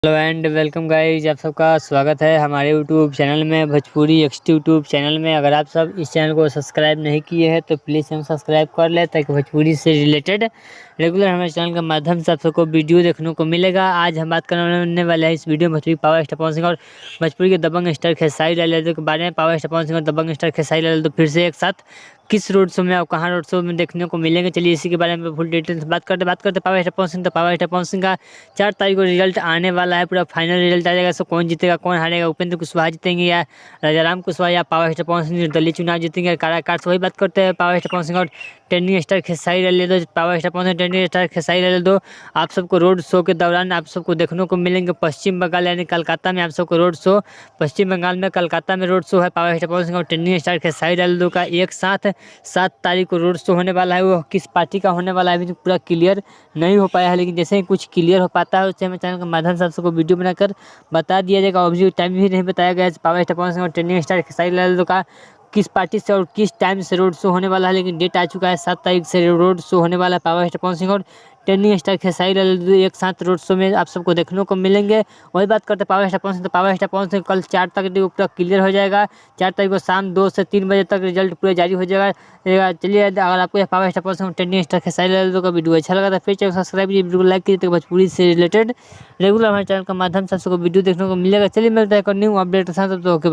Hello and welcome guys, आप सबका स्वागत है हमारे यूट्यूब चैनल में, भोजपुरी एक्सटी यूट्यूब चैनल में। अगर आप सब इस चैनल को सब्सक्राइब नहीं किए हैं तो प्लीज़ चैनल सब्सक्राइब कर लें, ताकि भोजपुरी से रिलेटेड रेगुलर हमारे चैनल के माध्यम से आप सबको वीडियो देखने को मिलेगा। आज हम बात करने वाले हैं इस वीडियो में भोजपुरी पावर स्टार पवन सिंह और भोजपुरी के दबंग स्टार खेसारी लाल यादव के बारे में। पावर स्टार पवन सिंह और दबंग स्टार खेसारी लाल यादव फिर से एक साथ किस रोड शो में और कहाँ रोड शो में देखने को मिलेंगे, चलिए इसी के बारे में फुल डिटेल से बात करते पावर स्टार पवन सिंह। तो पावर स्टार पवन सिंह का 4 तारीख को रिजल्ट आने वाला है, पूरा फाइनल रिजल्ट आ जाएगा। सो कौन जीतेगा, कौन हारेगा, उपेंद्र कुशवाहा जीतेंगे या राजाराम कुशवाहा या पावर स्टार पवन सिंह निर्दलीय चुनाव जीतेंगे काराकाट से, वही बात करते हैं। पावर स्टार पवन सिंह और trending star Khesari Lal Yadav, power star Pawan Singh trending star Khesari Lal Yadav आप सबको रोड शो के दौरान आप सबको देखने को मिलेंगे पश्चिम बंगाल यानी कलकत्ता में। आप सबको रोड शो पश्चिम बंगाल में कलकत्ता में रोड शो है पावर स्टार पवन सिंह और ट्रेंडिंग स्टार खेसारी लाल यादव का एक साथ 7 तारीख को रोड शो होने वाला है। वो किस पार्टी का होने वाला है अभी तो पूरा क्लियर नहीं हो पाया है, लेकिन जैसे ही कुछ क्लियर हो पाता है उससे हमें चैनल के माध्यम से आप सबको वीडियो बनाकर बता दिया जाएगा। अभी टाइम भी नहीं बताया गया है पावर स्टार पवन सिंह और ट्रेंडिंग स्टार खेसारी लाल यादव का किस पार्टी से और किस टाइम से रोड शो होने वाला है, लेकिन डेट आ चुका है 7 तारीख से रोड शो होने वाला है। पावर स्टार पवन सिंह और ट्रेंडिंग स्टार खेसारी लाल यादव एक साथ रोड शो में आप सबको देखने को मिलेंगे। वही बात करते हैं पावर स्टार पवन सिंह। तो पावर स्टार पवन सिंह कल 4 तारीख को पूरा क्लियर हो जाएगा। 4 तारीख को शाम 2 से 3 बजे तक रिजल्ट पूरा जारी हो जाएगा। चलिए, अगर आपको यह पावर स्टार पवन सिंह और ट्रेंडिंग स्टार खेसारी लाल यादव का वीडियो अच्छा लगा तो फिर चैनल सब्सक्राइब कीजिए, वीडियो को लाइक कीजिए, तो भोजपुरी से रिलेटेड रेगुलर हमारे चैनल के माध्यम से आप सबको वीडियो देखने को मिलेगा। चलिए मिलता है न्यू अपडेट के साथ, तो ओके।